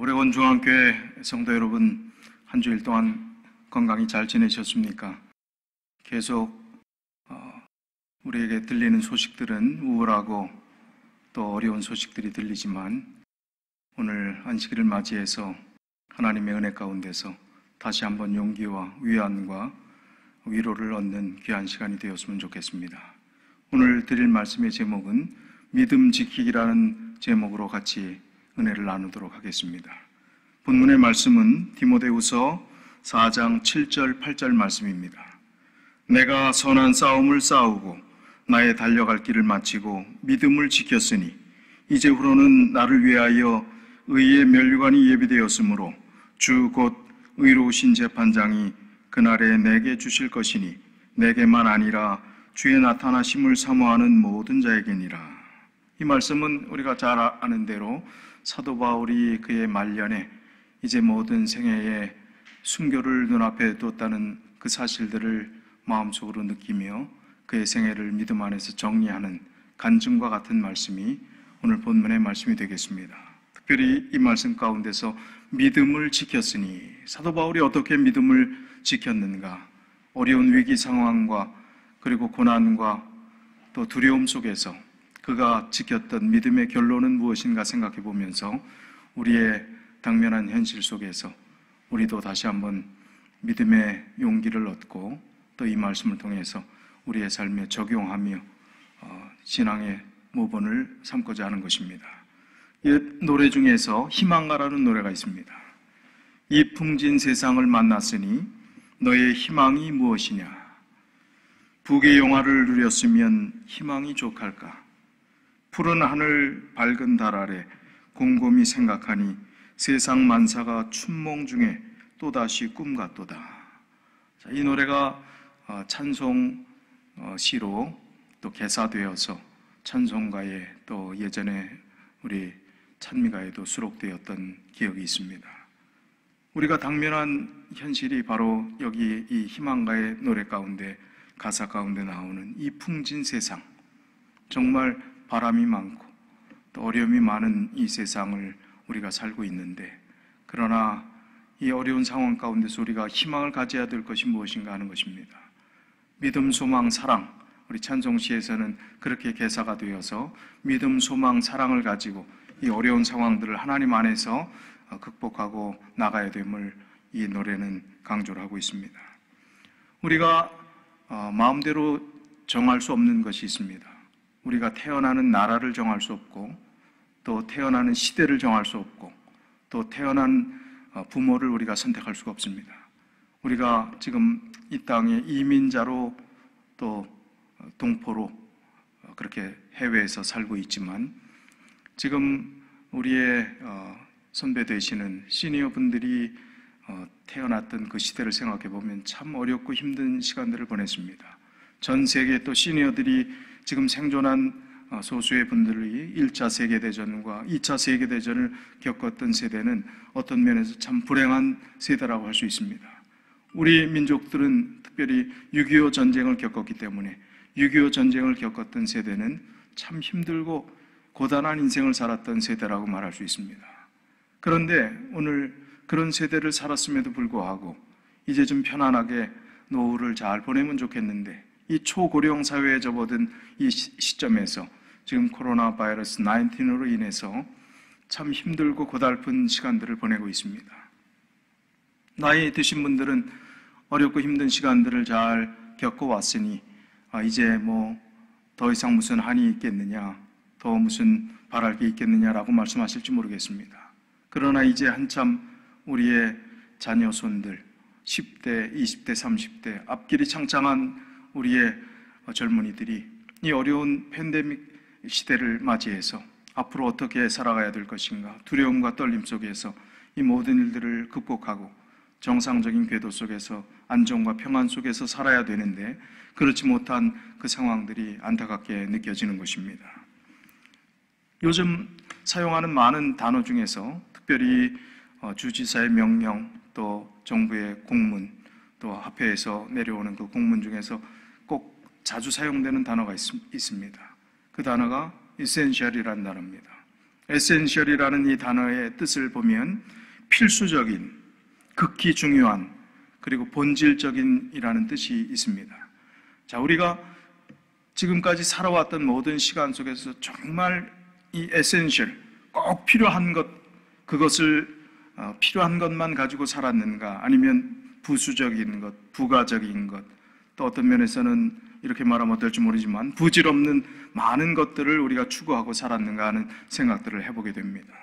오레곤 중앙교회 성도 여러분, 한 주일 동안 건강히 잘 지내셨습니까? 계속 우리에게 들리는 소식들은 우울하고 또 어려운 소식들이 들리지만 오늘 안식일을 맞이해서 하나님의 은혜 가운데서 다시 한번 용기와 위안과 위로를 얻는 귀한 시간이 되었으면 좋겠습니다. 오늘 드릴 말씀의 제목은 믿음 지키기라는 제목으로 같이 은혜를 나누도록 하겠습니다. 본문의 말씀은 디모데후서 4장 7절 8절 말씀입니다. 내가 선한 싸움을 싸우고 나의 달려갈 길을 마치고 믿음을 지켰으니 이제후로는 나를 위하여 의의 면류관이 예비되었으므로 주 곧 의로우신 재판장이 그날에 내게 주실 것이니 내게만 아니라 주의 나타나심을 사모하는 모든 자에게니라. 이 말씀은 우리가 잘 아는 대로 사도 바울이 그의 말년에 이제 모든 생애의 순교를 눈앞에 뒀다는 그 사실들을 마음속으로 느끼며 그의 생애를 믿음 안에서 정리하는 간증과 같은 말씀이 오늘 본문의 말씀이 되겠습니다. 특별히 이 말씀 가운데서 믿음을 지켰으니, 사도 바울이 어떻게 믿음을 지켰는가, 어려운 위기 상황과 그리고 고난과 또 두려움 속에서 그가 지켰던 믿음의 결론은 무엇인가 생각해 보면서 우리의 당면한 현실 속에서 우리도 다시 한번 믿음의 용기를 얻고 또 이 말씀을 통해서 우리의 삶에 적용하며 신앙의 모본을 삼고자 하는 것입니다. 이 노래 중에서 희망가라는 노래가 있습니다. 이 풍진 세상을 만났으니 너의 희망이 무엇이냐? 북의 영화를 누렸으면 희망이 족할까? 푸른 하늘 밝은 달 아래 곰곰이 생각하니 세상 만사가 춘몽 중에 또다시 꿈 같도다. 이 노래가 찬송 시로 또 개사되어서 찬송가에 또 예전에 우리 찬미가에도 수록되었던 기억이 있습니다. 우리가 당면한 현실이 바로 여기 이 희망가의 노래 가운데, 가사 가운데 나오는 이 풍진 세상, 정말 바람이 많고 또 어려움이 많은 이 세상을 우리가 살고 있는데, 그러나 이 어려운 상황 가운데서 우리가 희망을 가져야 될 것이 무엇인가 하는 것입니다. 믿음, 소망, 사랑, 우리 찬송시에서는 그렇게 개사가 되어서 믿음, 소망, 사랑을 가지고 이 어려운 상황들을 하나님 안에서 극복하고 나가야 됨을 이 노래는 강조를 하고 있습니다. 우리가 마음대로 정할 수 없는 것이 있습니다. 우리가 태어나는 나라를 정할 수 없고 또 태어나는 시대를 정할 수 없고 또 태어난 부모를 우리가 선택할 수가 없습니다. 우리가 지금 이 땅에 이민자로 또 동포로 그렇게 해외에서 살고 있지만, 지금 우리의 선배 되시는 시니어 분들이 태어났던 그 시대를 생각해 보면 참 어렵고 힘든 시간들을 보냈습니다. 전 세계 또 시니어들이 지금 생존한 소수의 분들이 1차 세계대전과 2차 세계대전을 겪었던 세대는 어떤 면에서 참 불행한 세대라고 할 수 있습니다. 우리 민족들은 특별히 6.25 전쟁을 겪었기 때문에 6.25 전쟁을 겪었던 세대는 참 힘들고 고단한 인생을 살았던 세대라고 말할 수 있습니다. 그런데 오늘 그런 세대를 살았음에도 불구하고 이제 좀 편안하게 노후를 잘 보내면 좋겠는데, 이 초고령 사회에 접어든 이 시점에서 지금 코로나 바이러스 19으로 인해서 참 힘들고 고달픈 시간들을 보내고 있습니다. 나이 드신 분들은 어렵고 힘든 시간들을 잘 겪어왔으니 이제 뭐 더 이상 무슨 한이 있겠느냐, 더 무슨 바랄 게 있겠느냐라고 말씀하실지 모르겠습니다. 그러나 이제 한참 우리의 자녀 손들 10대, 20대, 30대 앞길이 창창한 우리의 젊은이들이 이 어려운 팬데믹 시대를 맞이해서 앞으로 어떻게 살아가야 될 것인가, 두려움과 떨림 속에서 이 모든 일들을 극복하고 정상적인 궤도 속에서 안정과 평안 속에서 살아야 되는데, 그렇지 못한 그 상황들이 안타깝게 느껴지는 것입니다. 요즘 사용하는 많은 단어 중에서 특별히 주지사의 명령, 또 정부의 공문, 또 합회에서 내려오는 그 공문 중에서 꼭 자주 사용되는 단어가 있습니다. 그 단어가 essential이라는 단어입니다. 에센셜이라는 이 단어의 뜻을 보면 필수적인, 극히 중요한, 그리고 본질적인이라는 뜻이 있습니다. 자, 우리가 지금까지 살아왔던 모든 시간 속에서 정말 이 에센셜, 꼭 필요한 것, 그것을 필요한 것만 가지고 살았는가, 아니면 부수적인 것, 부가적인 것, 또 어떤 면에서는 이렇게 말하면 어떨지 모르지만 부질없는 많은 것들을 우리가 추구하고 살았는가 하는 생각들을 해보게 됩니다.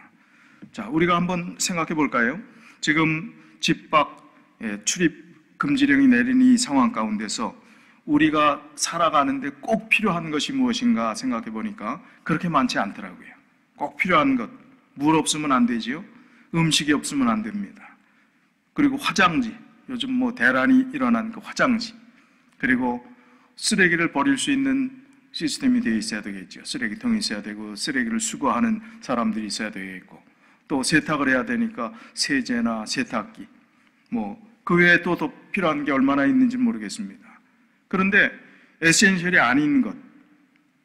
자, 우리가 한번 생각해 볼까요? 지금 집 밖 출입 금지령이 내린 이 상황 가운데서 우리가 살아가는데 꼭 필요한 것이 무엇인가 생각해 보니까 그렇게 많지 않더라고요. 꼭 필요한 것, 물 없으면 안 되지요. 음식이 없으면 안 됩니다. 그리고 화장지, 요즘 뭐 대란이 일어난 그 화장지, 그리고 쓰레기를 버릴 수 있는 시스템이 되어 있어야 되겠죠. 쓰레기통이 있어야 되고 쓰레기를 수거하는 사람들이 있어야 되겠고, 또 세탁을 해야 되니까 세제나 세탁기, 뭐 그 외에 또 더 필요한 게 얼마나 있는지 모르겠습니다. 그런데 에센셜이 아닌 것,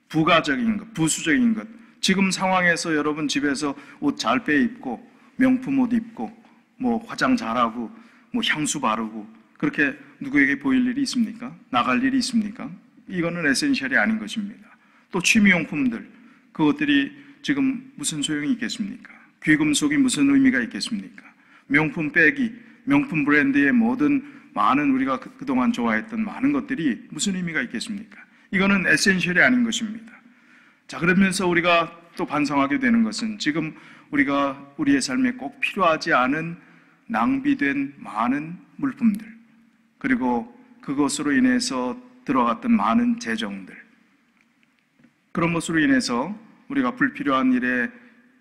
부가적인 것, 부수적인 것, 지금 상황에서 여러분 집에서 옷 잘 빼입고 명품 옷 입고 뭐 화장 잘하고 뭐 향수 바르고 그렇게 누구에게 보일 일이 있습니까? 나갈 일이 있습니까? 이거는 에센셜이 아닌 것입니다. 또 취미용품들, 그것들이 지금 무슨 소용이 있겠습니까? 귀금속이 무슨 의미가 있겠습니까? 명품 백이, 명품 브랜드의 모든 많은 우리가 그동안 좋아했던 많은 것들이 무슨 의미가 있겠습니까? 이거는 에센셜이 아닌 것입니다. 자, 그러면서 우리가 또 반성하게 되는 것은 지금 우리가 우리의 삶에 꼭 필요하지 않은 낭비된 많은 물품들, 그리고 그것으로 인해서 들어갔던 많은 재정들, 그런 것으로 인해서 우리가 불필요한 일에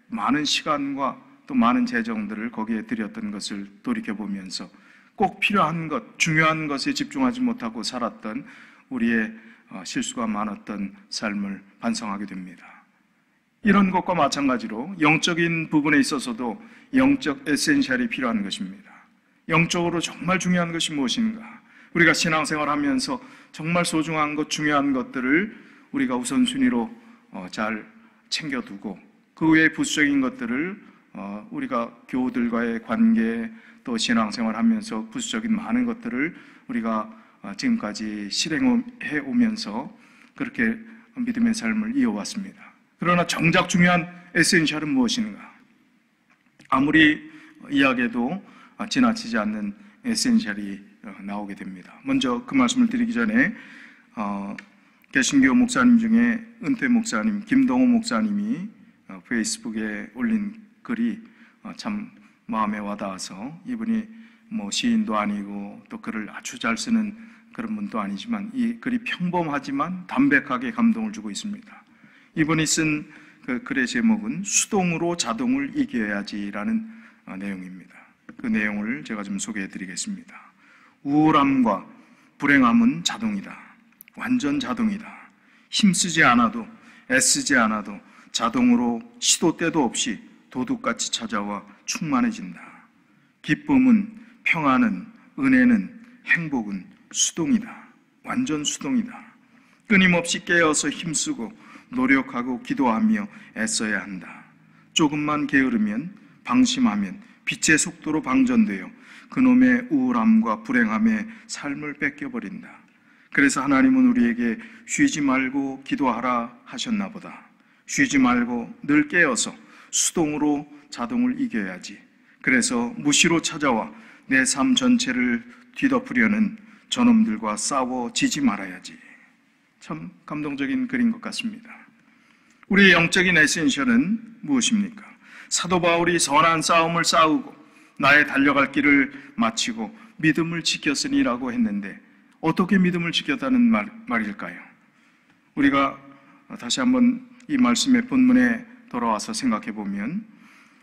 많은 시간과 또 많은 재정들을 거기에 들였던 것을 돌이켜보면서 꼭 필요한 것, 중요한 것에 집중하지 못하고 살았던 우리의 실수가 많았던 삶을 반성하게 됩니다. 이런 것과 마찬가지로 영적인 부분에 있어서도 영적 에센셜이 필요한 것입니다. 영적으로 정말 중요한 것이 무엇인가? 우리가 신앙생활하면서 정말 소중한 것, 중요한 것들을 우리가 우선순위로 잘 챙겨두고 그 외에 부수적인 것들을 우리가 교우들과의 관계, 또 신앙생활하면서 부수적인 많은 것들을 우리가 지금까지 실행해 오면서 그렇게 믿음의 삶을 이어왔습니다. 그러나 정작 중요한 에센셜은 무엇인가? 아무리 이야기해도 지나치지 않는 에센셜이 나오게 됩니다. 먼저 그 말씀을 드리기 전에 개신교 목사님 중에 은퇴 목사님 김동호 목사님이 페이스북에 올린 글이 참 마음에 와닿아서, 이분이 뭐 시인도 아니고 또 글을 아주 잘 쓰는 그런 분도 아니지만 이 글이 평범하지만 담백하게 감동을 주고 있습니다. 이분이 쓴 그 글의 제목은 수동으로 자동을 이겨야지라는 내용입니다. 그 내용을 제가 좀 소개해 드리겠습니다. 우울함과 불행함은 자동이다. 완전 자동이다. 힘쓰지 않아도 애쓰지 않아도 자동으로 시도 때도 없이 도둑같이 찾아와 충만해진다. 기쁨은, 평안은, 은혜는, 행복은 수동이다. 완전 수동이다. 끊임없이 깨어서 힘쓰고 노력하고 기도하며 애써야 한다. 조금만 게으르면, 방심하면 빛의 속도로 방전되어 그놈의 우울함과 불행함의 삶을 뺏겨버린다. 그래서 하나님은 우리에게 쉬지 말고 기도하라 하셨나 보다. 쉬지 말고 늘 깨어서 수동으로 자동을 이겨야지. 그래서 무시로 찾아와 내 삶 전체를 뒤덮으려는 저놈들과 싸워지지 말아야지. 참 감동적인 글인 것 같습니다. 우리의 영적인 에센셜은 무엇입니까? 사도 바울이 선한 싸움을 싸우고 나의 달려갈 길을 마치고 믿음을 지켰으니라고 했는데 어떻게 믿음을 지켰다는 말일까요? 우리가 다시 한번 이 말씀의 본문에 돌아와서 생각해 보면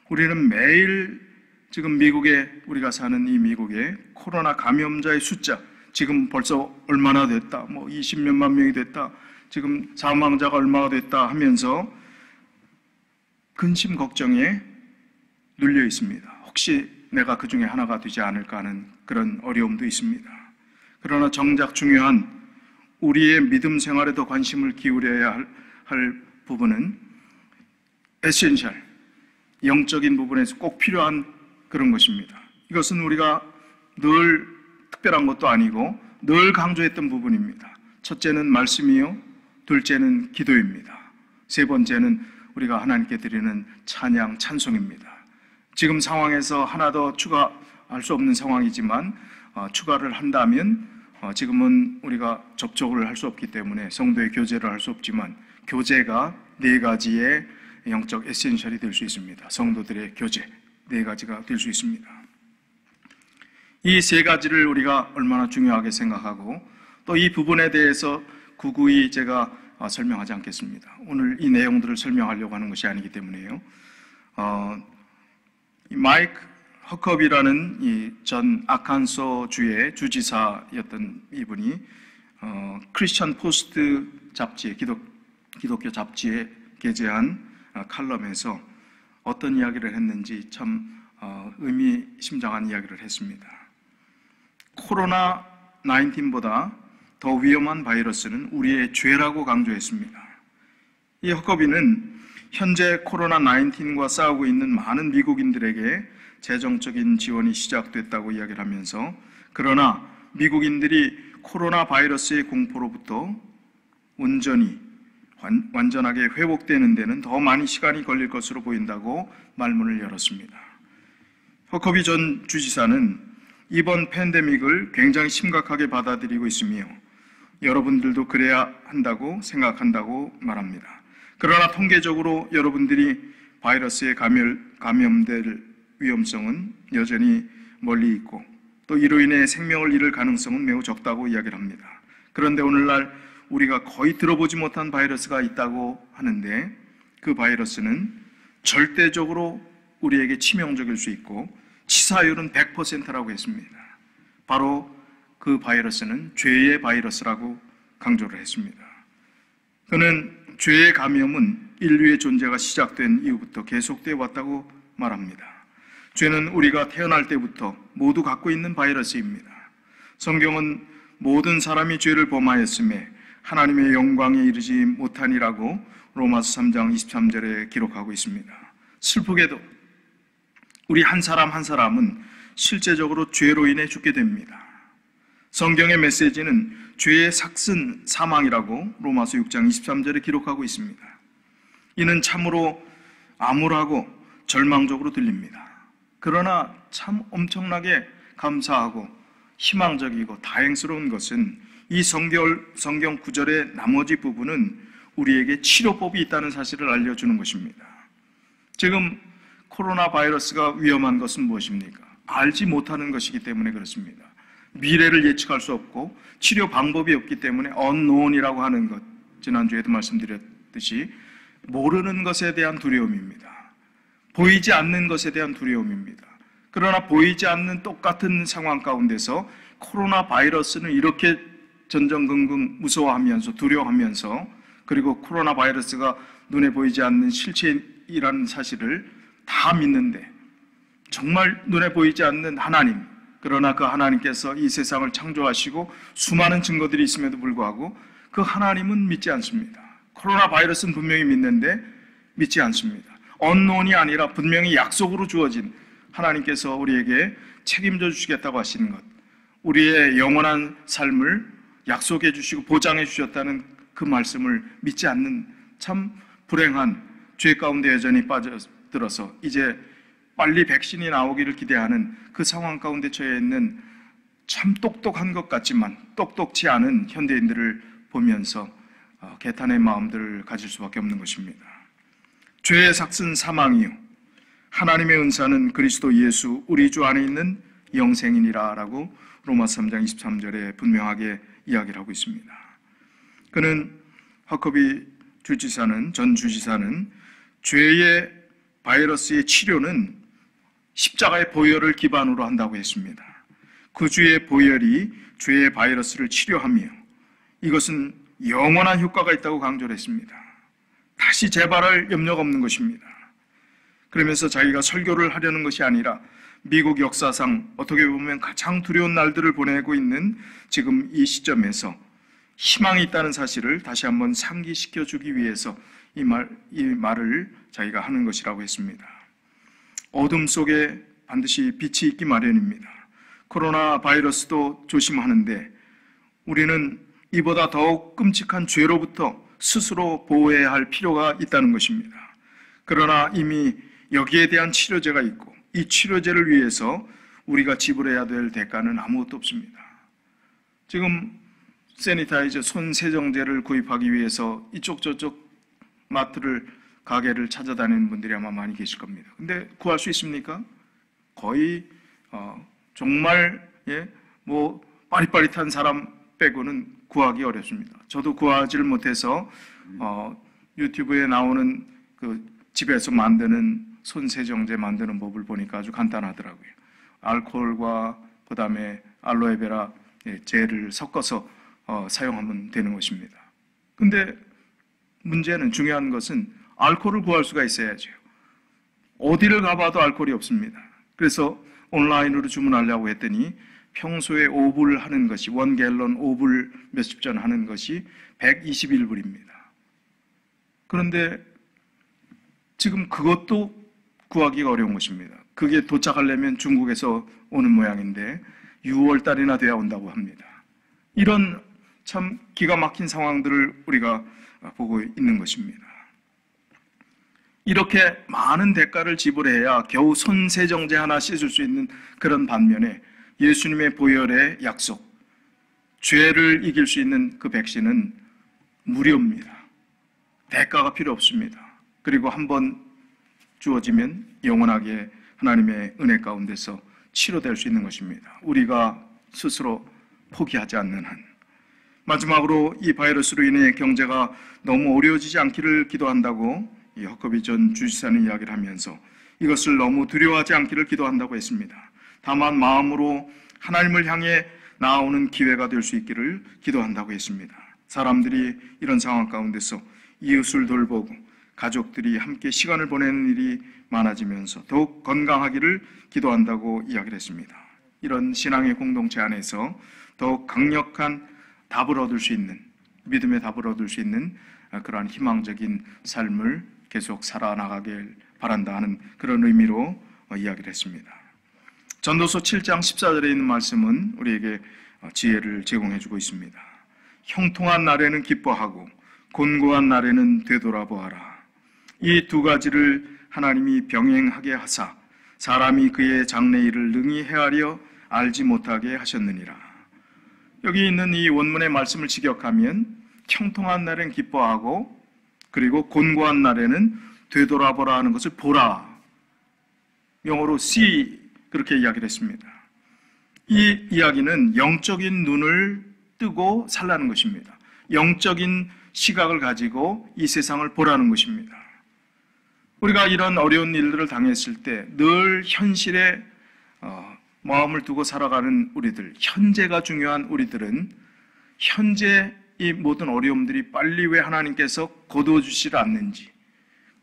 우리는 매일 지금 미국에, 우리가 사는 이 미국의 코로나 감염자의 숫자, 지금 벌써 얼마나 됐다, 뭐 20몇만 명이 됐다, 지금 사망자가 얼마가 됐다 하면서 근심 걱정에 눌려 있습니다. 혹시 내가 그 중에 하나가 되지 않을까 하는 그런 어려움도 있습니다. 그러나 정작 중요한 우리의 믿음 생활에 더 관심을 기울여야 할 부분은 에센셜, 영적인 부분에서 꼭 필요한 그런 것입니다. 이것은 우리가 늘 특별한 것도 아니고 늘 강조했던 부분입니다. 첫째는 말씀이요, 둘째는 기도입니다. 세 번째는 우리가 하나님께 드리는 찬양, 찬송입니다. 지금 상황에서 하나 더 추가할 수 없는 상황이지만 추가를 한다면 지금은 우리가 접촉을 할 수 없기 때문에 성도의 교제를 할 수 없지만 교제가 네 가지의 영적 에센셜이 될 수 있습니다. 성도들의 교제 네 가지가 될 수 있습니다. 이 세 가지를 우리가 얼마나 중요하게 생각하고 또 이 부분에 대해서 구구이 제가 설명하지 않겠습니다. 오늘 이 내용들을 설명하려고 하는 것이 아니기 때문에요. 마이크 허컵이라는 이 전 아칸소 주의 주지사였던 이분이 크리스천 포스트 잡지에 기독교 잡지에 게재한 칼럼에서 어떤 이야기를 했는지 참 의미심장한 이야기를 했습니다. 코로나 19보다 더 위험한 바이러스는 우리의 죄라고 강조했습니다. 이 허커비는 현재 코로나 19과 싸우고 있는 많은 미국인들에게 재정적인 지원이 시작됐다고 이야기를 하면서 그러나 미국인들이 코로나 바이러스의 공포로부터 완전하게 회복되는 데는 더 많은 시간이 걸릴 것으로 보인다고 말문을 열었습니다. 허커비 전 주지사는 이번 팬데믹을 굉장히 심각하게 받아들이고 있으며 여러분들도 그래야 한다고 생각한다고 말합니다. 그러나 통계적으로 여러분들이 바이러스에 감염될 위험성은 여전히 멀리 있고 또 이로 인해 생명을 잃을 가능성은 매우 적다고 이야기를 합니다. 그런데 오늘날 우리가 거의 들어보지 못한 바이러스가 있다고 하는데 그 바이러스는 절대적으로 우리에게 치명적일 수 있고 치사율은 100%라고 했습니다. 바로 그 바이러스는 죄의 바이러스라고 강조를 했습니다. 그는 죄의 감염은 인류의 존재가 시작된 이후부터 계속되어 왔다고 말합니다. 죄는 우리가 태어날 때부터 모두 갖고 있는 바이러스입니다. 성경은 모든 사람이 죄를 범하였음에 하나님의 영광에 이르지 못하니라고 로마서 3장 23절에 기록하고 있습니다. 슬프게도 우리 한 사람 한 사람은 실제적으로 죄로 인해 죽게 됩니다. 성경의 메시지는 죄의 삭슨 사망이라고 로마서 6장 23절에 기록하고 있습니다. 이는 참으로 암울하고 절망적으로 들립니다. 그러나 참 엄청나게 감사하고 희망적이고 다행스러운 것은 이 성경 구절의 나머지 부분은 우리에게 치료법이 있다는 사실을 알려주는 것입니다. 지금 코로나 바이러스가 위험한 것은 무엇입니까? 알지 못하는 것이기 때문에 그렇습니다. 미래를 예측할 수 없고 치료 방법이 없기 때문에 unknown이라고 하는 것, 지난주에도 말씀드렸듯이 모르는 것에 대한 두려움입니다. 보이지 않는 것에 대한 두려움입니다. 그러나 보이지 않는 똑같은 상황 가운데서 코로나 바이러스는 이렇게 전전긍긍 무서워하면서 두려워하면서 그리고 코로나 바이러스가 눈에 보이지 않는 실체이라는 사실을 다 믿는데 정말 눈에 보이지 않는 하나님, 그러나 그 하나님께서 이 세상을 창조하시고 수많은 증거들이 있음에도 불구하고 그 하나님은 믿지 않습니다. 코로나 바이러스는 분명히 믿는데 믿지 않습니다. 언론이 아니라 분명히 약속으로 주어진 하나님께서 우리에게 책임져 주시겠다고 하시는 것, 우리의 영원한 삶을 약속해 주시고 보장해 주셨다는 그 말씀을 믿지 않는 참 불행한 죄 가운데 여전히 빠져들어서 이제 빨리 백신이 나오기를 기대하는 그 상황 가운데 처해 있는 참 똑똑한 것 같지만 똑똑치 않은 현대인들을 보면서 개탄의 마음들을 가질 수밖에 없는 것입니다. 죄의 삭슨 사망이요 하나님의 은사는 그리스도 예수 우리 주 안에 있는 영생이니라 라고 로마서 3장 23절에 분명하게 이야기를 하고 있습니다. 그는 허커비 전 주지사는 죄의 바이러스의 치료는 십자가의 보혈을 기반으로 한다고 했습니다. 그 주의 보혈이 죄의 바이러스를 치료하며 이것은 영원한 효과가 있다고 강조를 했습니다. 다시 재발할 염려가 없는 것입니다. 그러면서 자기가 설교를 하려는 것이 아니라 미국 역사상 어떻게 보면 가장 두려운 날들을 보내고 있는 지금 이 시점에서 희망이 있다는 사실을 다시 한번 상기시켜 주기 위해서 이 말을 자기가 하는 것이라고 했습니다. 어둠 속에 반드시 빛이 있기 마련입니다. 코로나 바이러스도 조심하는데 우리는 이보다 더욱 끔찍한 죄로부터 스스로 보호해야 할 필요가 있다는 것입니다. 그러나 이미 여기에 대한 치료제가 있고 이 치료제를 위해서 우리가 지불해야 될 대가는 아무것도 없습니다. 지금 세니타이저 손 세정제를 구입하기 위해서 이쪽 저쪽 마트를 가게를 찾아다니는 분들이 아마 많이 계실 겁니다. 근데 구할 수 있습니까? 거의 정말 빠릿빠릿한 사람 빼고는 구하기 어렵습니다. 저도 구하지를 못해서 유튜브에 나오는 그 집에서 만드는 손세정제 만드는 법을 보니까 아주 간단하더라고요. 알코올과 그 다음에 알로에베라 젤을 섞어서 사용하면 되는 것입니다. 근데 문제는, 중요한 것은 알코올을 구할 수가 있어야죠. 어디를 가봐도 알코올이 없습니다. 그래서 온라인으로 주문하려고 했더니 평소에 5불 하는 것이, 1갤런 5불 몇십 전 하는 것이 121불입니다. 그런데 지금 그것도 구하기가 어려운 것입니다. 그게 도착하려면 중국에서 오는 모양인데 6월 달이나 돼야 온다고 합니다. 이런 참 기가 막힌 상황들을 우리가 보고 있는 것입니다. 이렇게 많은 대가를 지불해야 겨우 손세정제 하나 씻을 수 있는 그런 반면에 예수님의 보혈의 약속, 죄를 이길 수 있는 그 백신은 무료입니다. 대가가 필요 없습니다. 그리고 한번 주어지면 영원하게 하나님의 은혜 가운데서 치료될 수 있는 것입니다. 우리가 스스로 포기하지 않는 한. 마지막으로 이 바이러스로 인해 경제가 너무 어려워지지 않기를 기도한다고 이 허커비 전 주지사는 이야기를 하면서 이것을 너무 두려워하지 않기를 기도한다고 했습니다. 다만 마음으로 하나님을 향해 나아오는 기회가 될 수 있기를 기도한다고 했습니다. 사람들이 이런 상황 가운데서 이웃을 돌보고 가족들이 함께 시간을 보내는 일이 많아지면서 더욱 건강하기를 기도한다고 이야기를 했습니다. 이런 신앙의 공동체 안에서 더욱 강력한 답을 얻을 수 있는, 믿음의 답을 얻을 수 있는 그러한 희망적인 삶을 계속 살아나가길 바란다 하는 그런 의미로 이야기를 했습니다. 전도서 7장 14절에 있는 말씀은 우리에게 지혜를 제공해주고 있습니다. 형통한 날에는 기뻐하고 곤고한 날에는 되돌아보아라. 이 두 가지를 하나님이 병행하게 하사 사람이 그의 장래일을 능히 헤아려 알지 못하게 하셨느니라. 여기 있는 이 원문의 말씀을 직역하면 형통한 날엔 기뻐하고 그리고 곤고한 날에는 되돌아보라 하는 것을 보라, 영어로 see, 그렇게 이야기를 했습니다. 이 이야기는 영적인 눈을 뜨고 살라는 것입니다. 영적인 시각을 가지고 이 세상을 보라는 것입니다. 우리가 이런 어려운 일들을 당했을 때 늘 현실에 마음을 두고 살아가는 우리들, 현재가 중요한 우리들은 현재 이 모든 어려움들이 빨리 왜 하나님께서 거두어주시지 않는지,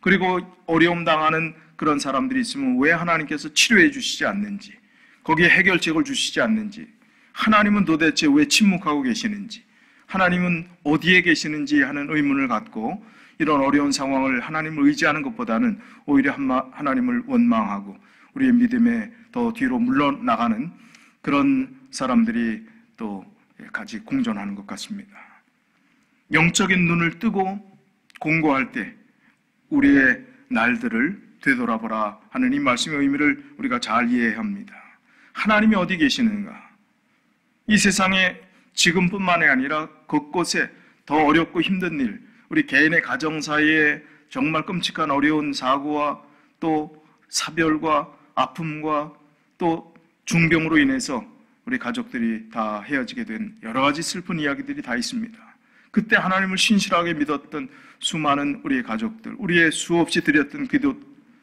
그리고 어려움 당하는 그런 사람들이 있으면 왜 하나님께서 치료해 주시지 않는지, 거기에 해결책을 주시지 않는지, 하나님은 도대체 왜 침묵하고 계시는지, 하나님은 어디에 계시는지 하는 의문을 갖고 이런 어려운 상황을 하나님을 의지하는 것보다는 오히려 하나님을 원망하고 우리의 믿음에 더 뒤로 물러나가는 그런 사람들이 또 같이 공존하는 것 같습니다. 영적인 눈을 뜨고 공고할 때 우리의 날들을 되돌아보라 하는 이 말씀의 의미를 우리가 잘 이해해야 합니다. 하나님이 어디 계시는가? 이 세상에 지금뿐만이 아니라 곳곳에 더 어렵고 힘든 일, 우리 개인의 가정 사이에 정말 끔찍한 어려운 사고와 또 사별과 아픔과 또 중병으로 인해서 우리 가족들이 다 헤어지게 된 여러 가지 슬픈 이야기들이 다 있습니다. 그때 하나님을 신실하게 믿었던 수많은 우리의 가족들, 우리의 수없이 드렸던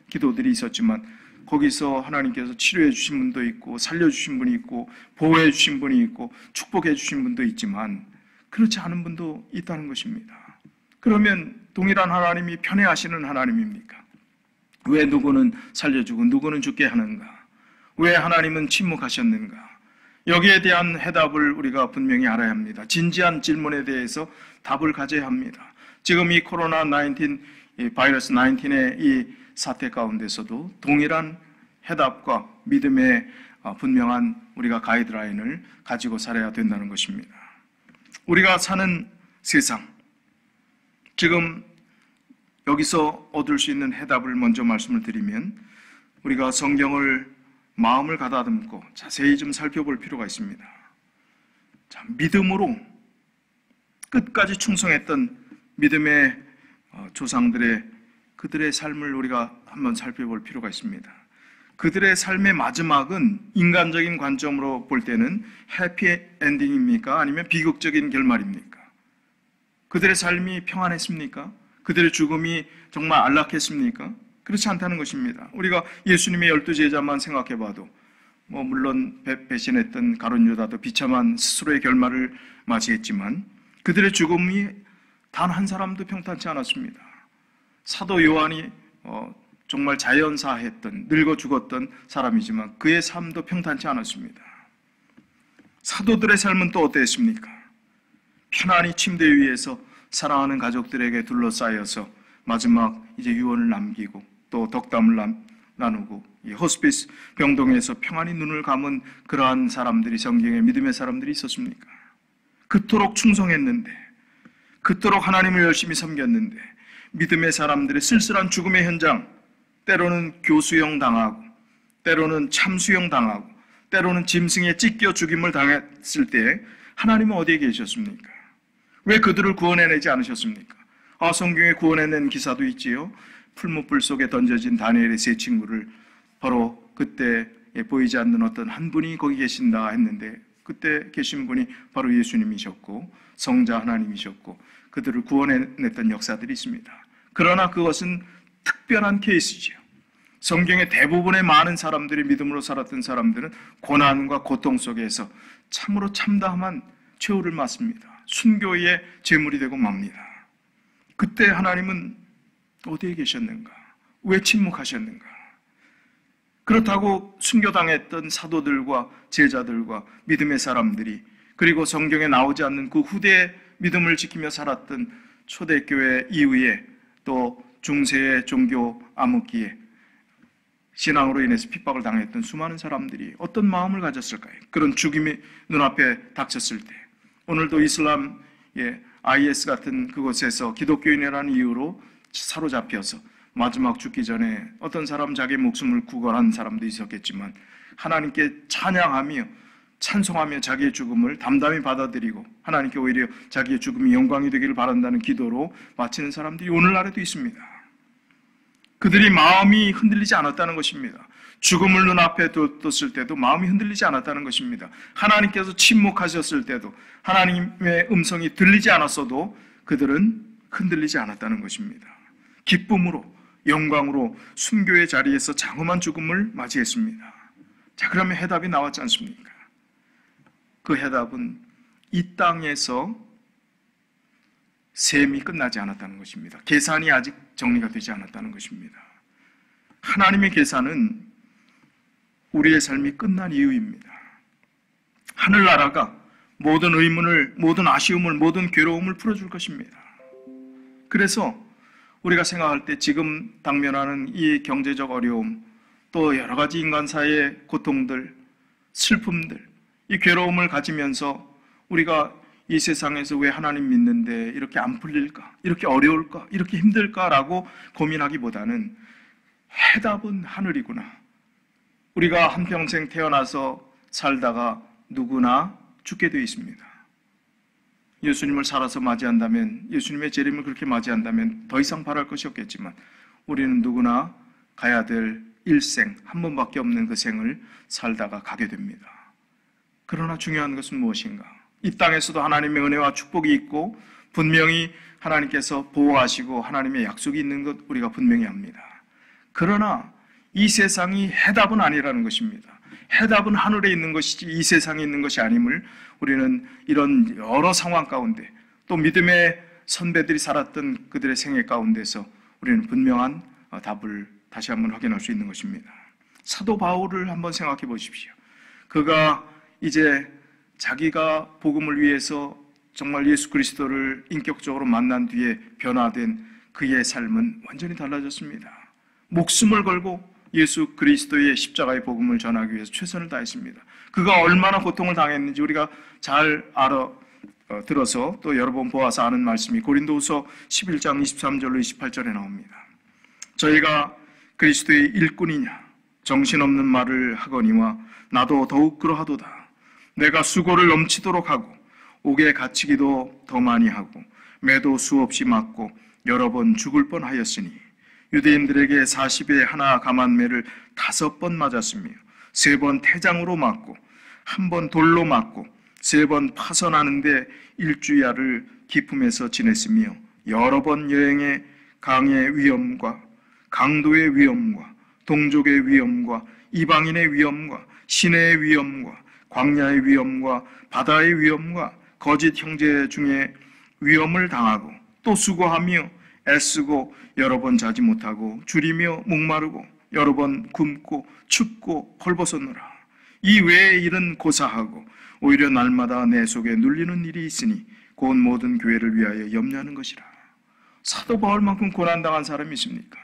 기도들이 있었지만 거기서 하나님께서 치료해 주신 분도 있고 살려주신 분이 있고 보호해 주신 분이 있고 축복해 주신 분도 있지만 그렇지 않은 분도 있다는 것입니다. 그러면 동일한 하나님이 편애하시는 하나님입니까? 왜 누구는 살려주고 누구는 죽게 하는가? 왜 하나님은 침묵하셨는가? 여기에 대한 해답을 우리가 분명히 알아야 합니다. 진지한 질문에 대해서 답을 가져야 합니다. 지금 이 코로나 19, 이 바이러스 19의 이 사태 가운데서도 동일한 해답과 믿음의 분명한 우리가 가이드라인을 가지고 살아야 된다는 것입니다. 우리가 사는 세상, 지금 여기서 얻을 수 있는 해답을 먼저 말씀을 드리면, 우리가 성경을 마음을 가다듬고 자세히 좀 살펴볼 필요가 있습니다. 자, 믿음으로 끝까지 충성했던 믿음의 조상들의 그들의 삶을 우리가 한번 살펴볼 필요가 있습니다. 그들의 삶의 마지막은 인간적인 관점으로 볼 때는 해피 엔딩입니까? 아니면 비극적인 결말입니까? 그들의 삶이 평안했습니까? 그들의 죽음이 정말 안락했습니까? 그렇지 않다는 것입니다. 우리가 예수님의 12제자만 생각해봐도 물론 배신했던 가룟 유다도 비참한 스스로의 결말을 맞이했지만 그들의 죽음이 단 한 사람도 평탄치 않았습니다. 사도 요한이 정말 자연사했던, 늙어 죽었던 사람이지만 그의 삶도 평탄치 않았습니다. 사도들의 삶은 또 어땠습니까? 편안히 침대 위에서 사랑하는 가족들에게 둘러싸여서 마지막 이제 유언을 남기고 또 덕담을 나누고 이 호스피스 병동에서 평안히 눈을 감은 그러한 사람들이, 성경의 믿음의 사람들이 있었습니까? 그토록 충성했는데, 그토록 하나님을 열심히 섬겼는데 믿음의 사람들의 쓸쓸한 죽음의 현장, 때로는 교수형 당하고 때로는 참수형 당하고 때로는 짐승에 찢겨 죽임을 당했을 때 하나님은 어디에 계셨습니까? 왜 그들을 구원해내지 않으셨습니까? 성경에 구원해낸 기사도 있지요. 풀무불 속에 던져진 다니엘의 세 친구를 바로 그때 보이지 않는 어떤 한 분이 거기 계신다 했는데 그때 계신 분이 바로 예수님이셨고 성자 하나님이셨고 그들을 구원해냈던 역사들이 있습니다. 그러나 그것은 특별한 케이스죠. 성경의 대부분의 많은 사람들이 믿음으로 살았던 사람들은 고난과 고통 속에서 참으로 참담한 최후를 맞습니다. 순교의 제물이 되고 맙니다. 그때 하나님은 어디에 계셨는가? 왜 침묵하셨는가? 그렇다고 순교당했던 사도들과 제자들과 믿음의 사람들이, 그리고 성경에 나오지 않는 그 후대의 믿음을 지키며 살았던 초대교회 이후에 또 중세의 종교 암흑기에 신앙으로 인해서 핍박을 당했던 수많은 사람들이 어떤 마음을 가졌을까요? 그런 죽임이 눈앞에 닥쳤을 때 오늘도 이슬람의 IS 같은 그곳에서 기독교인이라는 이유로 사로잡혀서 마지막 죽기 전에 어떤 사람 자기 목숨을 구걸한 사람도 있었겠지만 하나님께 찬양하며 찬송하며 자기의 죽음을 담담히 받아들이고 하나님께 오히려 자기의 죽음이 영광이 되기를 바란다는 기도로 마치는 사람들이 오늘날에도 있습니다. 그들이 마음이 흔들리지 않았다는 것입니다. 죽음을 눈앞에 뒀을 때도 마음이 흔들리지 않았다는 것입니다. 하나님께서 침묵하셨을 때도 하나님의 음성이 들리지 않았어도 그들은 흔들리지 않았다는 것입니다. 기쁨으로 영광으로 순교의 자리에서 장엄한 죽음을 맞이했습니다. 자, 그러면 해답이 나왔지 않습니까? 그 해답은 이 땅에서 셈이 끝나지 않았다는 것입니다. 계산이 아직 정리가 되지 않았다는 것입니다. 하나님의 계산은 우리의 삶이 끝난 이유입니다. 하늘나라가 모든 의문을, 모든 아쉬움을, 모든 괴로움을 풀어줄 것입니다. 그래서 우리가 생각할 때 지금 당면하는 이 경제적 어려움, 또 여러 가지 인간사의 고통들, 슬픔들, 이 괴로움을 가지면서 우리가 이 세상에서 왜 하나님 믿는데 이렇게 안 풀릴까? 이렇게 어려울까? 이렇게 힘들까라고 고민하기보다는 해답은 하늘이구나. 우리가 한평생 태어나서 살다가 누구나 죽게 되어 있습니다. 예수님을 살아서 맞이한다면, 예수님의 재림을 그렇게 맞이한다면 더 이상 바랄 것이 없겠지만 우리는 누구나 가야 될 일생, 한 번밖에 없는 그 생을 살다가 가게 됩니다. 그러나 중요한 것은 무엇인가? 이 땅에서도 하나님의 은혜와 축복이 있고 분명히 하나님께서 보호하시고 하나님의 약속이 있는 것 우리가 분명히 압니다. 그러나 이 세상이 해답은 아니라는 것입니다. 해답은 하늘에 있는 것이지 이 세상에 있는 것이 아님을 우리는 이런 여러 상황 가운데 또 믿음의 선배들이 살았던 그들의 생애 가운데서 우리는 분명한 답을 다시 한번 확인할 수 있는 것입니다. 사도 바울을 한번 생각해 보십시오. 그가 이제 자기가 복음을 위해서 정말 예수 그리스도를 인격적으로 만난 뒤에 변화된 그의 삶은 완전히 달라졌습니다. 목숨을 걸고 예수 그리스도의 십자가의 복음을 전하기 위해서 최선을 다했습니다. 그가 얼마나 고통을 당했는지 우리가 잘 들어서 또 여러 번 보아서 아는 말씀이 고린도후서 11장 23절로 28절에 나옵니다. 저희가 그리스도의 일꾼이냐 정신없는 말을 하거니와 나도 더욱 그러하도다. 내가 수고를 넘치도록 하고 옥에 갇히기도 더 많이 하고 매도 수없이 맞고 여러 번 죽을 뻔하였으니 유대인들에게 40에 하나 감한매를 5번 맞았으며 3번 태장으로 맞고 1번 돌로 맞고 3번 파선하는데 일주야를 기품에서 지냈으며 여러 번 여행에 강의 위험과 강도의 위험과 동족의 위험과 이방인의 위험과 시내의 위험과 광야의 위험과 바다의 위험과 거짓 형제 중에 위험을 당하고 또 수고하며 애쓰고 여러 번 자지 못하고 줄이며 목마르고 여러 번 굶고 춥고 헐벗었노라. 이 외의 일은 고사하고 오히려 날마다 내 속에 눌리는 일이 있으니 곧 모든 교회를 위하여 염려하는 것이라. 사도 바울만큼 고난당한 사람이 있습니까?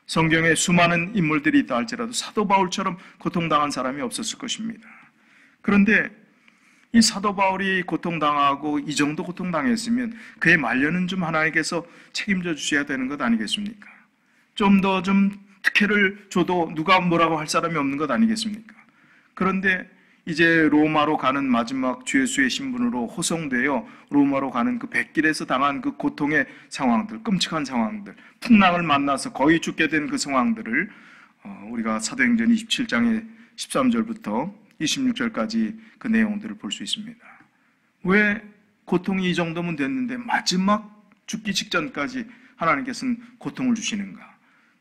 성경에 수많은 인물들이 있다 할지라도 사도 바울처럼 고통당한 사람이 없었을 것입니다. 그런데 이 사도 바울이 고통당하고 이 정도 고통당했으면 그의 말년은 좀 하나님께서 책임져 주셔야 되는 것 아니겠습니까? 좀 더 특혜를 줘도 누가 뭐라고 할 사람이 없는 것 아니겠습니까? 그런데 이제 로마로 가는 마지막 주 예수의 신분으로 호송되어 로마로 가는 그 백길에서 당한 그 고통의 상황들, 끔찍한 상황들, 풍랑을 만나서 거의 죽게 된 그 상황들을 우리가 사도행전 27장의 13절부터 26절까지 그 내용들을 볼 수 있습니다. 왜 고통이 이 정도면 됐는데 마지막 죽기 직전까지 하나님께서는 고통을 주시는가?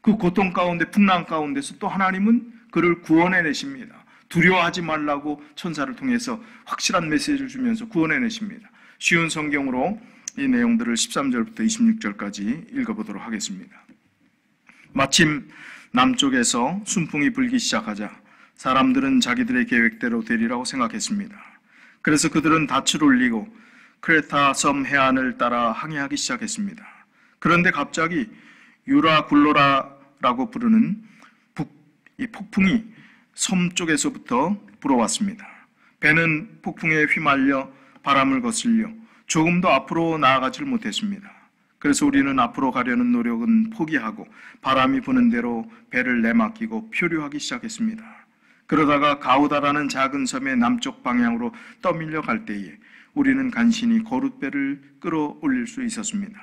그 고통 가운데, 풍랑 가운데서 또 하나님은 그를 구원해내십니다. 두려워하지 말라고 천사를 통해서 확실한 메시지를 주면서 구원해내십니다. 쉬운 성경으로 이 내용들을 13절부터 26절까지 읽어보도록 하겠습니다. 마침 남쪽에서 순풍이 불기 시작하자 사람들은 자기들의 계획대로 되리라고 생각했습니다. 그래서 그들은 닻을 올리고 크레타 섬 해안을 따라 항해하기 시작했습니다. 그런데 갑자기 유라굴로라라고 부르는 이 폭풍이 섬 쪽에서부터 불어왔습니다. 배는 폭풍에 휘말려 바람을 거슬려 조금도 앞으로 나아가질 못했습니다. 그래서 우리는 앞으로 가려는 노력은 포기하고 바람이 부는 대로 배를 내맡기고 표류하기 시작했습니다. 그러다가 가우다라는 작은 섬의 남쪽 방향으로 떠밀려 갈 때에 우리는 간신히 거룻배를 끌어올릴 수 있었습니다.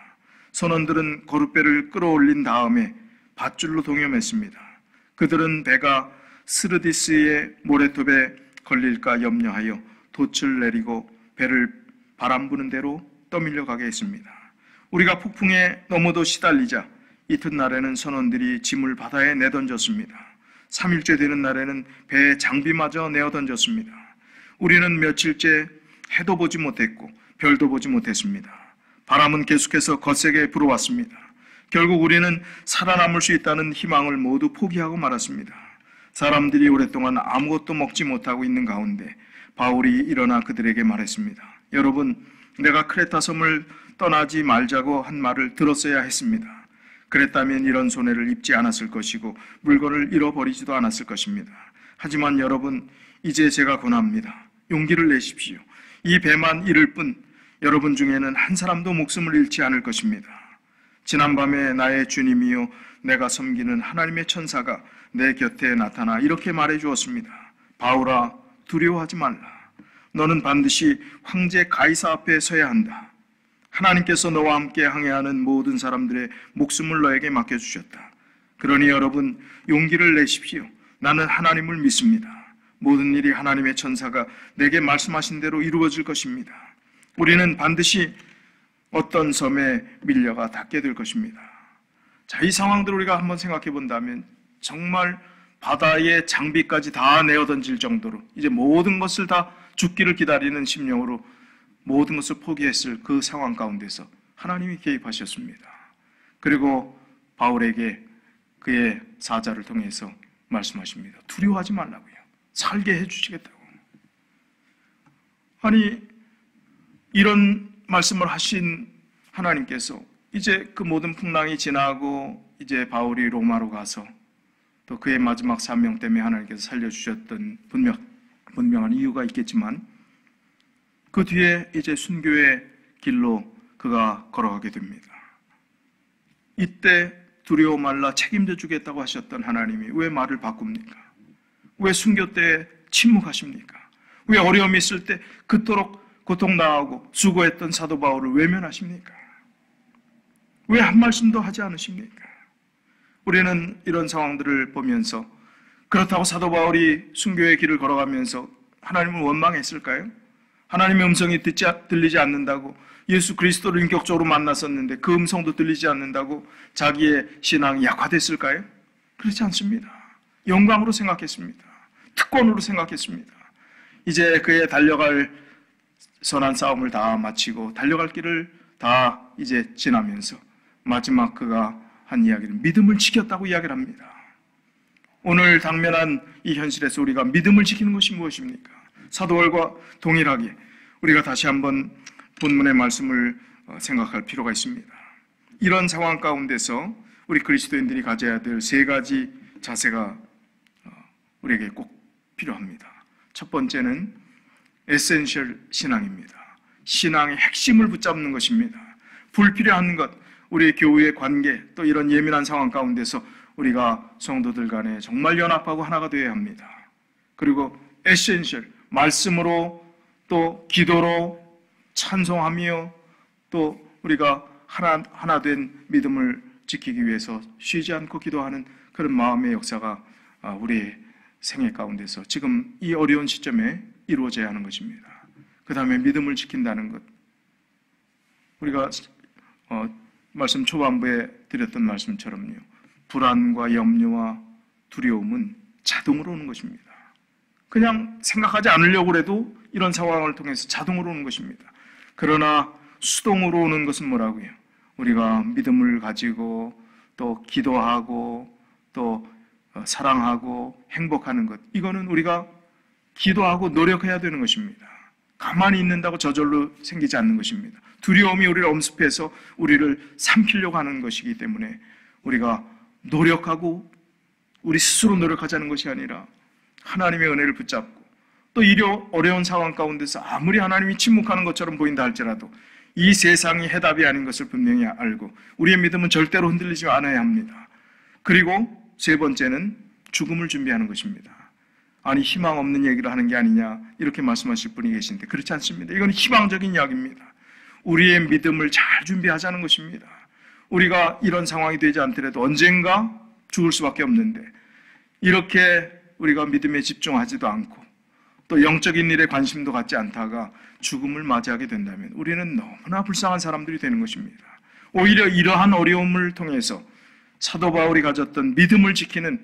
선원들은 거룻배를 끌어올린 다음에 밧줄로 동여맸습니다. 그들은 배가 스르디스의 모래톱에 걸릴까 염려하여 돛을 내리고 배를 바람 부는 대로 떠밀려 가게 했습니다. 우리가 폭풍에 너무도 시달리자 이튿날에는 선원들이 짐을 바다에 내던졌습니다. 3일째 되는 날에는 배의 장비마저 내어던졌습니다. 우리는 며칠째 해도 보지 못했고 별도 보지 못했습니다. 바람은 계속해서 거세게 불어왔습니다. 결국 우리는 살아남을 수 있다는 희망을 모두 포기하고 말았습니다. 사람들이 오랫동안 아무것도 먹지 못하고 있는 가운데 바울이 일어나 그들에게 말했습니다. 여러분, 내가 크레타 섬을 떠나지 말자고 한 말을 들었어야 했습니다. 그랬다면 이런 손해를 입지 않았을 것이고 물건을 잃어버리지도 않았을 것입니다. 하지만 여러분, 이제 제가 권합니다. 용기를 내십시오. 이 배만 잃을 뿐 여러분 중에는 한 사람도 목숨을 잃지 않을 것입니다. 지난밤에 나의 주님이요 내가 섬기는 하나님의 천사가 내 곁에 나타나 이렇게 말해 주었습니다. 바울아, 두려워하지 말라. 너는 반드시 황제 가이사 앞에 서야 한다. 하나님께서 너와 함께 항해하는 모든 사람들의 목숨을 너에게 맡겨주셨다. 그러니 여러분, 용기를 내십시오. 나는 하나님을 믿습니다. 모든 일이 하나님의 천사가 내게 말씀하신 대로 이루어질 것입니다. 우리는 반드시 어떤 섬에 밀려가 닿게 될 것입니다. 자, 이 상황들을 우리가 한번 생각해 본다면 정말 바다의 장비까지 다 내어던질 정도로 이제 모든 것을 다 죽기를 기다리는 심령으로 모든 것을 포기했을 그 상황 가운데서 하나님이 개입하셨습니다. 그리고 바울에게 그의 사자를 통해서 말씀하십니다. 두려워하지 말라고요. 살게 해주시겠다고. 아니, 이런 말씀을 하신 하나님께서 이제 그 모든 풍랑이 지나고 이제 바울이 로마로 가서 또 그의 마지막 사명 때문에 하나님께서 살려주셨던 분명한 이유가 있겠지만 그 뒤에 이제 순교의 길로 그가 걸어가게 됩니다. 이때 두려워 말라 책임져 주겠다고 하셨던 하나님이 왜 말을 바꿉니까? 왜 순교 때 침묵하십니까? 왜 어려움이 있을 때 그토록 고통당하고 수고했던 사도 바울을 외면하십니까? 왜 한 말씀도 하지 않으십니까? 우리는 이런 상황들을 보면서 그렇다고 사도 바울이 순교의 길을 걸어가면서 하나님을 원망했을까요? 하나님의 음성이 들리지 않는다고, 예수 그리스도를 인격적으로 만났었는데 그 음성도 들리지 않는다고 자기의 신앙이 약화됐을까요? 그렇지 않습니다. 영광으로 생각했습니다. 특권으로 생각했습니다. 이제 그의 달려갈 선한 싸움을 다 마치고 달려갈 길을 다 이제 지나면서 마지막 그가 한 이야기는 믿음을 지켰다고 이야기를 합니다. 오늘 당면한 이 현실에서 우리가 믿음을 지키는 것이 무엇입니까? 사도 바울과 동일하게 우리가 다시 한번 본문의 말씀을 생각할 필요가 있습니다. 이런 상황 가운데서 우리 그리스도인들이 가져야 될 세 가지 자세가 우리에게 꼭 필요합니다. 첫 번째는 에센셜 신앙입니다. 신앙의 핵심을 붙잡는 것입니다. 불필요한 것, 우리의 교우의 관계, 또 이런 예민한 상황 가운데서 우리가 성도들 간에 정말 연합하고 하나가 되어야 합니다. 그리고 에센셜, 말씀으로 또 기도로 찬송하며 또 우리가 하나 된 믿음을 지키기 위해서 쉬지 않고 기도하는 그런 마음의 역사가 우리의 생애 가운데서 지금 이 어려운 시점에 이루어져야 하는 것입니다. 그 다음에 믿음을 지킨다는 것, 우리가 말씀 초반부에 드렸던 말씀처럼요, 불안과 염려와 두려움은 자동으로 오는 것입니다. 그냥 생각하지 않으려고 해도 이런 상황을 통해서 자동으로 오는 것입니다. 그러나 수동으로 오는 것은 뭐라고요? 우리가 믿음을 가지고 또 기도하고 또 사랑하고 행복하는 것, 이거는 우리가 기도하고 노력해야 되는 것입니다. 가만히 있는다고 저절로 생기지 않는 것입니다. 두려움이 우리를 엄습해서 우리를 삼키려고 하는 것이기 때문에 우리가 노력하고 우리 스스로 노력하자는 것이 아니라 하나님의 은혜를 붙잡고, 또 이 어려운 상황 가운데서 아무리 하나님이 침묵하는 것처럼 보인다 할지라도 이 세상이 해답이 아닌 것을 분명히 알고 우리의 믿음은 절대로 흔들리지 않아야 합니다. 그리고 세 번째는 죽음을 준비하는 것입니다. 아니, 희망 없는 얘기를 하는 게 아니냐 이렇게 말씀하실 분이 계신데 그렇지 않습니다. 이건 희망적인 이야기입니다. 우리의 믿음을 잘 준비하자는 것입니다. 우리가 이런 상황이 되지 않더라도 언젠가 죽을 수밖에 없는데 이렇게 우리가 믿음에 집중하지도 않고 또 영적인 일에 관심도 갖지 않다가 죽음을 맞이하게 된다면 우리는 너무나 불쌍한 사람들이 되는 것입니다. 오히려 이러한 어려움을 통해서 사도 바울이 가졌던 믿음을 지키는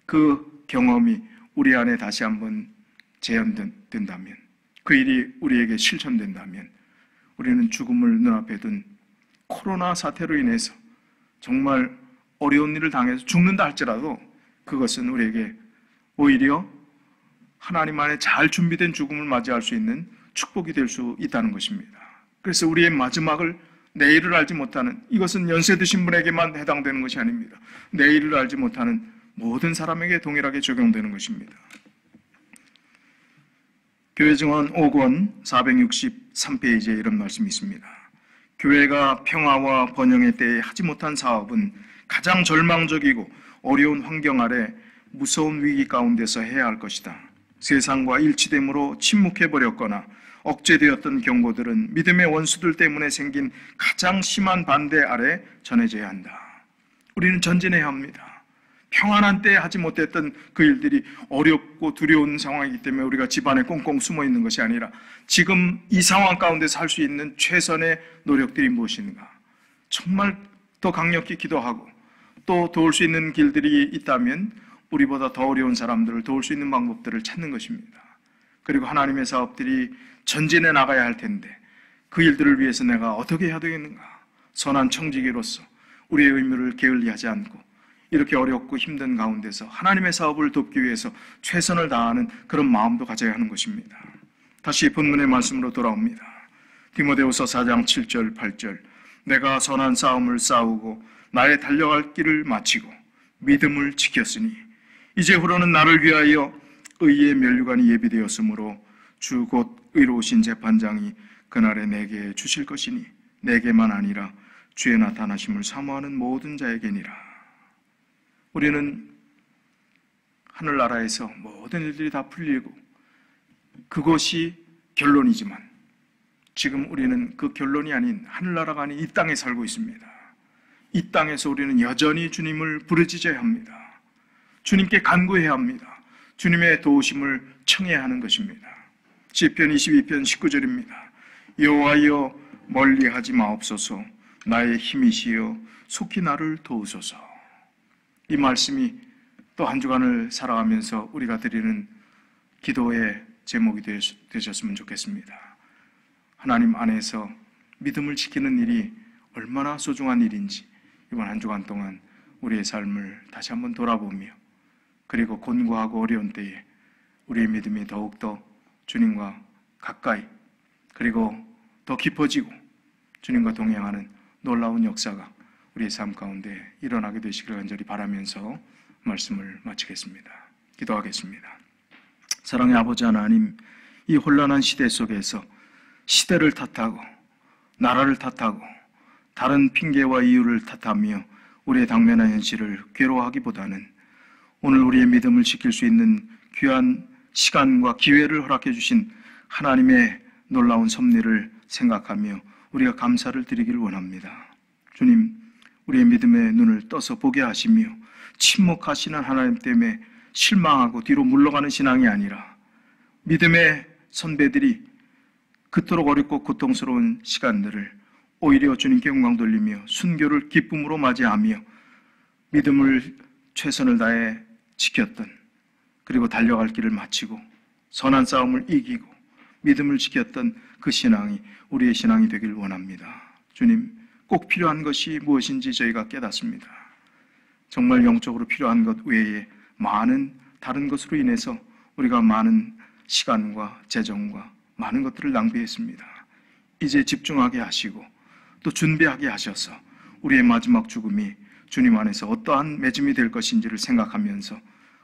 그 경험이 우리 안에 다시 한번 재현된다면, 그 일이 우리에게 실천된다면 우리는 죽음을 눈앞에 둔 코로나 사태로 인해서 정말 어려운 일을 당해서 죽는다 할지라도 그것은 우리에게 오히려 하나님 안에 잘 준비된 죽음을 맞이할 수 있는 축복이 될 수 있다는 것입니다. 그래서 우리의 마지막을 내일을 알지 못하는, 이것은 연세 드신 분에게만 해당되는 것이 아닙니다. 내일을 알지 못하는 모든 사람에게 동일하게 적용되는 것입니다. 교회증언 5권 463페이지에 이런 말씀이 있습니다. 교회가 평화와 번영의 때에 하지 못한 사업은 가장 절망적이고 어려운 환경 아래 무서운 위기 가운데서 해야 할 것이다. 세상과 일치됨으로 침묵해버렸거나 억제되었던 경고들은 믿음의 원수들 때문에 생긴 가장 심한 반대 아래 전해져야 한다. 우리는 전진해야 합니다. 평안한 때에 하지 못했던 그 일들이 어렵고 두려운 상황이기 때문에 우리가 집안에 꽁꽁 숨어 있는 것이 아니라 지금 이 상황 가운데서 할 수 있는 최선의 노력들이 무엇인가, 정말 더 강력히 기도하고 또 도울 수 있는 길들이 있다면 우리보다 더 어려운 사람들을 도울 수 있는 방법들을 찾는 것입니다. 그리고 하나님의 사업들이 전진해 나가야 할 텐데 그 일들을 위해서 내가 어떻게 해야 되겠는가, 선한 청지기로서 우리의 의무를 게을리하지 않고 이렇게 어렵고 힘든 가운데서 하나님의 사업을 돕기 위해서 최선을 다하는 그런 마음도 가져야 하는 것입니다. 다시 본문의 말씀으로 돌아옵니다. 디모데후서 4장 7절 8절, 내가 선한 싸움을 싸우고 나의 달려갈 길을 마치고 믿음을 지켰으니 이제후로는 나를 위하여 의의 면류관이 예비되었으므로 주 곧 의로우신 재판장이 그날에 내게 주실 것이니 내게만 아니라 주의 나타나심을 사모하는 모든 자에게니라. 우리는 하늘나라에서 모든 일들이 다 풀리고 그것이 결론이지만 지금 우리는 그 결론이 아닌 하늘나라가 아닌 이 땅에 살고 있습니다. 이 땅에서 우리는 여전히 주님을 부르짖어야 합니다. 주님께 간구해야 합니다. 주님의 도우심을 청해야 하는 것입니다. 시편 22편 19절입니다. 여호와여 멀리하지 마옵소서. 나의 힘이시여 속히 나를 도우소서. 이 말씀이 또 한 주간을 살아가면서 우리가 드리는 기도의 제목이 되셨으면 좋겠습니다. 하나님 안에서 믿음을 지키는 일이 얼마나 소중한 일인지 이번 한 주간 동안 우리의 삶을 다시 한번 돌아보며 그리고 곤고하고 어려운 때에 우리의 믿음이 더욱더 주님과 가까이 그리고 더 깊어지고 주님과 동행하는 놀라운 역사가 우리의 삶 가운데 일어나게 되시기를 간절히 바라면서 말씀을 마치겠습니다. 기도하겠습니다. 사랑의 아버지 하나님, 이 혼란한 시대 속에서 시대를 탓하고 나라를 탓하고 다른 핑계와 이유를 탓하며 우리의 당면한 현실을 괴로워하기보다는 오늘 우리의 믿음을 지킬 수 있는 귀한 시간과 기회를 허락해 주신 하나님의 놀라운 섭리를 생각하며 우리가 감사를 드리기를 원합니다. 주님, 우리의 믿음의 눈을 떠서 보게 하시며 침묵하시는 하나님 때문에 실망하고 뒤로 물러가는 신앙이 아니라 믿음의 선배들이 그토록 어렵고 고통스러운 시간들을 오히려 주님께 영광 돌리며 순교를 기쁨으로 맞이하며 믿음을 최선을 다해 지켰던 그리고 달려갈 길을 마치고 선한 싸움을 이기고 믿음을 지켰던 그 신앙이 우리의 신앙이 되길 원합니다. 주님, 꼭 필요한 것이 무엇인지 저희가 깨닫습니다. 정말 영적으로 필요한 것 외에 많은 다른 것으로 인해서 우리가 많은 시간과 재정과 많은 것들을 낭비했습니다. 이제 집중하게 하시고 또 준비하게 하셔서 우리의 마지막 죽음이 주님 안에서 어떠한 맺음이 될 것인지를 생각하면서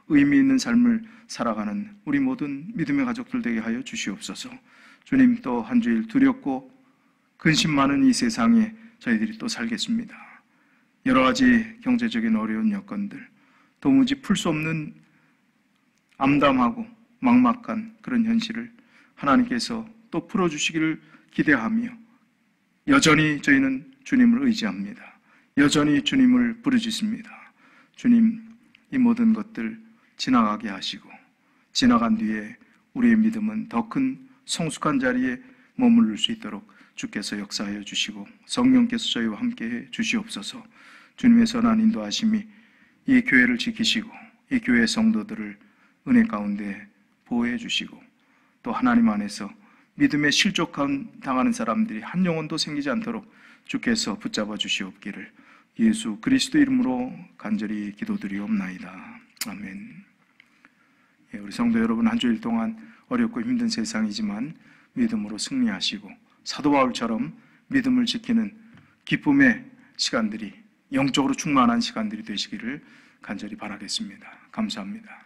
의미 있는 삶을 살아가는 우리 모든 믿음의 가족들 되게 하여 주시옵소서. 주님, 또 한 주일 두렵고 근심 많은 이 세상에 저희들이 또 살겠습니다. 여러 가지 경제적인 어려운 여건들, 도무지 풀 수 없는 암담하고 막막한 그런 현실을 하나님께서 또 풀어주시기를 기대하며 여전히 저희는 주님을 의지합니다. 여전히 주님을 부르짖습니다. 주님, 이 모든 것들 지나가게 하시고 지나간 뒤에 우리의 믿음은 더 큰 성숙한 자리에 머무를 수 있도록 주께서 역사하여 주시고 성령께서 저희와 함께해 주시옵소서. 주님의 선한 인도하심이 이 교회를 지키시고 이 교회 성도들을 은혜 가운데 보호해 주시고 또 하나님 안에서 믿음에 실족한 당하는 사람들이 한 영혼도 생기지 않도록 주께서 붙잡아 주시옵기를 예수 그리스도 이름으로 간절히 기도드리옵나이다. 아멘. 우리 성도 여러분, 한 주일 동안 어렵고 힘든 세상이지만 믿음으로 승리하시고 사도 바울처럼 믿음을 지키는 기쁨의 시간들이 영적으로 충만한 시간들이 되시기를 간절히 바라겠습니다. 감사합니다.